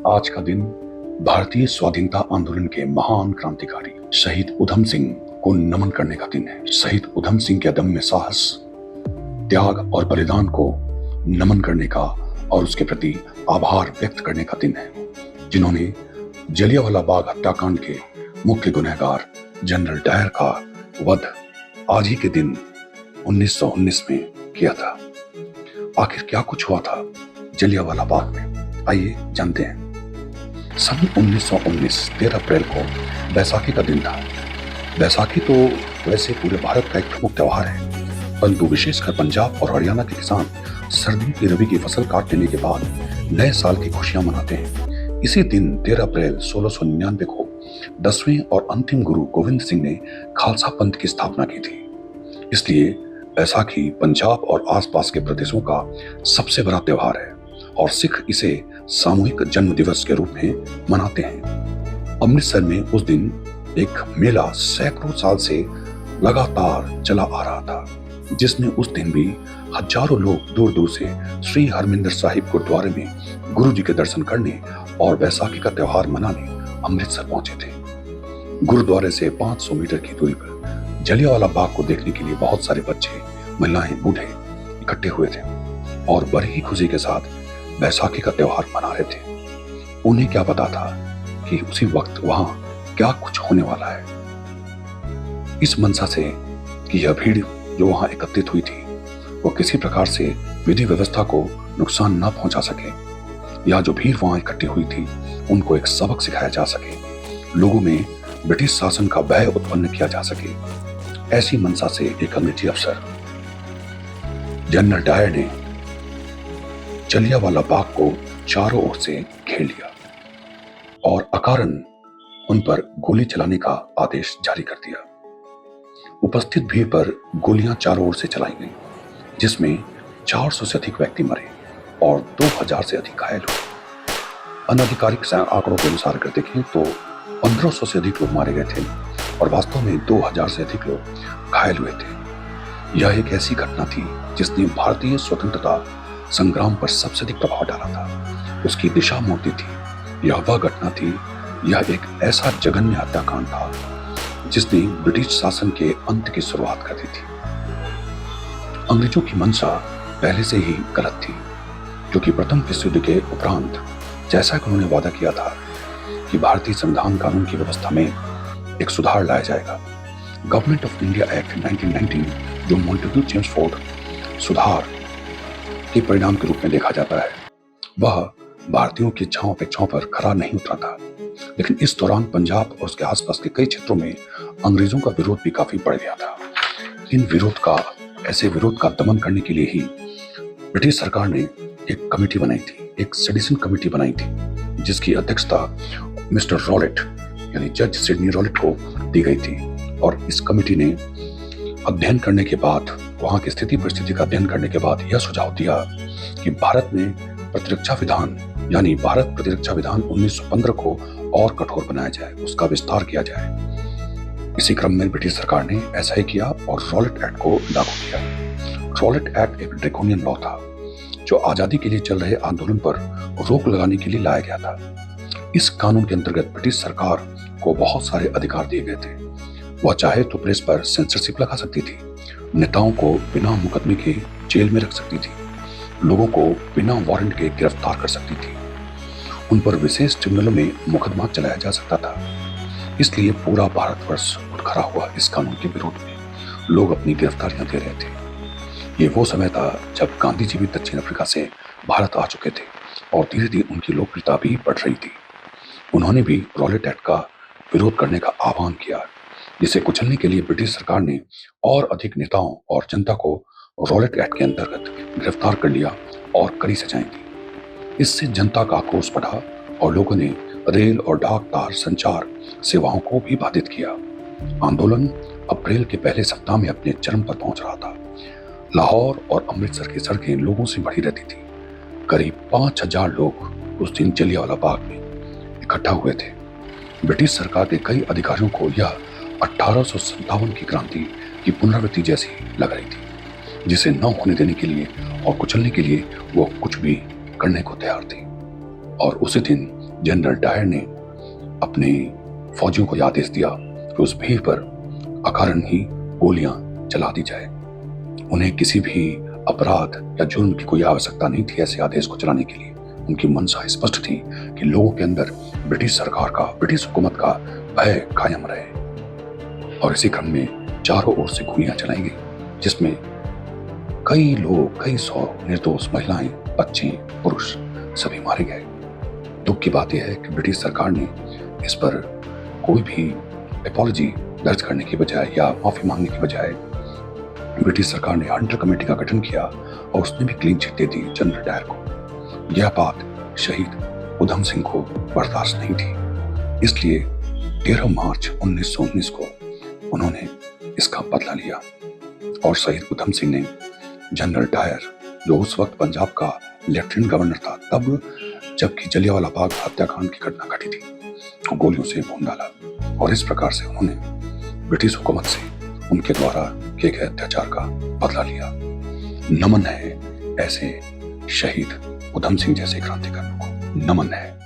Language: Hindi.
आज का दिन भारतीय स्वाधीनता आंदोलन के महान क्रांतिकारी शहीद उधम सिंह को नमन करने का दिन है। शहीद उधम सिंह के अदम्य साहस, त्याग और बलिदान को नमन करने का और उसके प्रति आभार व्यक्त करने का दिन है, जिन्होंने जलियांवाला बाग हत्याकांड के मुख्य गुनहगार जनरल डायर का वध आज ही के दिन 1919 में किया था। आखिर क्या कुछ हुआ था जलियांवाला बाग में, आइए जानते हैं। सन 1919 13 अप्रैल को बैसाखी का दिन था। बैसाखी तो वैसे पूरे भारत का एक प्रमुख त्योहार है, परंतु विशेषकर पंजाब और हरियाणा के किसान सर्दियों की रबी की फसल काट लेने के बाद नए साल की खुशियां मनाते हैं। इसी दिन 13 अप्रैल 1699 को 10वें और अंतिम गुरु गोविंद सिंह ने खालसा पंथ की स्थापना की थी। इसलिए बैसाखी पंजाब और आसपास के प्रदेशों का सबसे बड़ा त्योहार है और सिख इसे सामूहिक जन्म दिवस के रूप में मनाते हैं। अमृतसर में उस दिन एक मेला सैकड़ों साल से लगातार चला आ रहा था, जिसमें उस दिन भी हजारों लोग दूर दूर से श्री हरमिंदर साहिब गुरुद्वारे में गुरु जी के दर्शन करने और बैसाखी का त्योहार मनाने अमृतसर पहुंचे थे। गुरुद्वारे से 500 मीटर की दूरी पर जलियांवाला बाग को देखने के लिए बहुत सारे बच्चे, महिलाएं, बूढ़े इकट्ठे हुए थे और बड़ी ही खुशी के साथ बैसाखी का त्योहार मना रहे थे। उन्हें क्या पता था कि उसी वक्त वहां क्या कुछ होने वाला है। इस मनसा से कि यह भीड़ जो वहां एकत्रित हुई थी वो किसी प्रकार से विधि व्यवस्था को नुकसान न पहुंचा सके, या जो भीड़ वहां इकट्ठी हुई थी उनको एक सबक सिखाया जा सके, लोगों में ब्रिटिश शासन का भय उत्पन्न किया जा सके। ऐसी मनसा से एक अंग्रेजी अफसर जनरल डायर ने जलियांवाला बाग को चारों ओर से घेर लिया और अकारण उन पर गोली चलाने का आदेश जारी कर दिया। उपस्थित भीड़ पर गोलियां चारों ओर से चलाई गईं, जिसमें 400 से अधिक व्यक्ति मरे और 2000 से अधिक घायल हुए। अनधिकारिक आंकड़ों के अनुसार अगर देखें तो 1500 से अधिक लोग मारे गए थे और वास्तव में 2000 से अधिक लोग घायल हुए थे। यह एक ऐसी घटना थी जिसने भारतीय स्वतंत्रता संग्राम पर सबसे अधिक प्रभाव डाला था, उसकी दिशा मोड़ती थी। यह वह घटना थी, यह एक ऐसा जघन्य हत्याकांड था जिसने ब्रिटिश शासन के अंत की शुरुआत कर दी थी। अंग्रेजों की मंशा पहले से ही गलत थी, क्योंकि प्रथम विश्व युद्ध के उपरांत जैसा कि उन्होंने वादा किया था कि भारतीय संविधान कानून की व्यवस्था में एक सुधार लाया जाएगा। गवर्नमेंट ऑफ इंडिया एक्ट 1919, जो मॉन्टेग्यू चेम्सफोर्ड सुधार के परिणाम के रूप में देखा जाता है, वह भारतीयों की इच्छाओं अपेक्षाओं पर खरा नहीं उतरा था। लेकिन इस दौरान पंजाब और उसके आसपास के कई क्षेत्रों में अंग्रेजों का विरोध भी काफी बढ़ गया था। ऐसे विरोध का दमन करने के लिए ही ब्रिटिश सरकार ने एक कमेटी बनाई थी, एक सेडिशन कमेटी बनाई थी, जिसकी अध्यक्षता मिस्टर रॉलेट यानी जज सिडनी रॉलेट को दी गई थी। और इस कमेटी ने अध्ययन करने के बाद, वहां की स्थिति परिस्थिति का अध्ययन करने के बाद यह सुझाव दिया कि भारत में प्रतिरक्षा विधान यानी भारत प्रतिरक्षा विधान 1915 को और कठोर बनाया जाए, उसका विस्तार किया जाए। इसी क्रम में ब्रिटिश सरकार ने ऐसा ही किया और रॉलेट एक्ट को लागू किया। रॉलेट एक्ट एक ड्रैकोनियन लॉ था जो आजादी के लिए चल रहे आंदोलन पर रोक लगाने के लिए लाया गया था। इस कानून के अंतर्गत ब्रिटिश सरकार को बहुत सारे अधिकार दिए गए थे। वह चाहे तो प्रेस पर सेंसरशिप लगा सकती थी, नेताओं को बिना मुकदमे के जेल में रख सकती थी, लोगों को बिना वारंट के गिरफ्तार कर सकती थी, उन पर विशेष ट्रिब्यूनलों में मुकदमा चलाया जा सकता था। इसलिए पूरा भारतवर्ष उठ खड़ा हुआ इस कानून के विरोध में। लोग अपनी गिरफ्तारियां दे रहे थे। ये वो समय था जब गांधी जी भी दक्षिण अफ्रीका से भारत आ चुके थे और धीरे धीरे उनकी लोकप्रियता भी बढ़ रही थी। उन्होंने भी रॉलेट एक्ट का विरोध करने का आह्वान किया, जिसे कुचलने के लिए ब्रिटिश सरकार ने और अधिक नेताओं और जनता को रॉलेट एक्ट के अंतर्गत गिरफ्तार कर लिया और कड़ी सजाएं दी। इससे जनता का आक्रोश बढ़ा और लोगों ने रेल और डाक तार संचार सेवाओं को भी बाधित किया। आंदोलन अप्रैल के पहले सप्ताह में अपने चरम पर पहुंच रहा था। लाहौर और अमृतसर की सड़कें लोगों से भरी रहती थी। करीब 5000 लोग उस दिन जलियांवाला बाग में इकट्ठा हुए थे। ब्रिटिश सरकार के कई अधिकारियों को यह 1857 की क्रांति की पुनरावृत्ति जैसी लग रही थी, जिसे न होने देने के लिए और कुचलने के लिए वो कुछ भी करने को तैयार थी। और उसी दिन जनरल डायर ने अपने फौजियों को आदेश दिया कि उस भीड़ पर अकारण ही गोलियां चला दी जाए। उन्हें किसी भी अपराध या जुर्म की कोई आवश्यकता नहीं थी ऐसे आदेश को चलाने के लिए। उनकी मंशा स्पष्ट थी कि लोगों के अंदर ब्रिटिश सरकार का, ब्रिटिश हुकूमत का भय कायम रहे। और इसी क्रम में चारों ओर से गोलियां चलाई गई, जिसमें कई लोग, कई सौ निर्दोष महिलाएं, बच्चे, पुरुष सभी मारे गए। दुख की बात यह है कि ब्रिटिश सरकार ने इस पर कोई भी अपॉलॉजी दर्ज करने की बजाय या माफी मांगने की बजाय ब्रिटिश सरकार ने हंटर कमेटी का गठन किया और उसने भी क्लीन चिट दे दी जनरल डायर को। यह बात शहीद उधम सिंह को बर्दाश्त नहीं थी, इसलिए 13 मार्च 1919 को उन्होंने इसका बदला लिया और शहीद उधम सिंह ने जनरल डायर, जो उस वक्त पंजाब का लेफ्टिनेंट गवर्नर था, तब जबकि जलियांवाला बाग हत्याकांड की घटना घटी थी, को गोलियों से भून डाला। और इस प्रकार से उन्होंने ब्रिटिश हुकूमत से उनके द्वारा किए गए अत्याचार का बदला लिया। नमन है ऐसे शहीद उधम सिंह जैसे क्रांतिकारियों को, नमन है।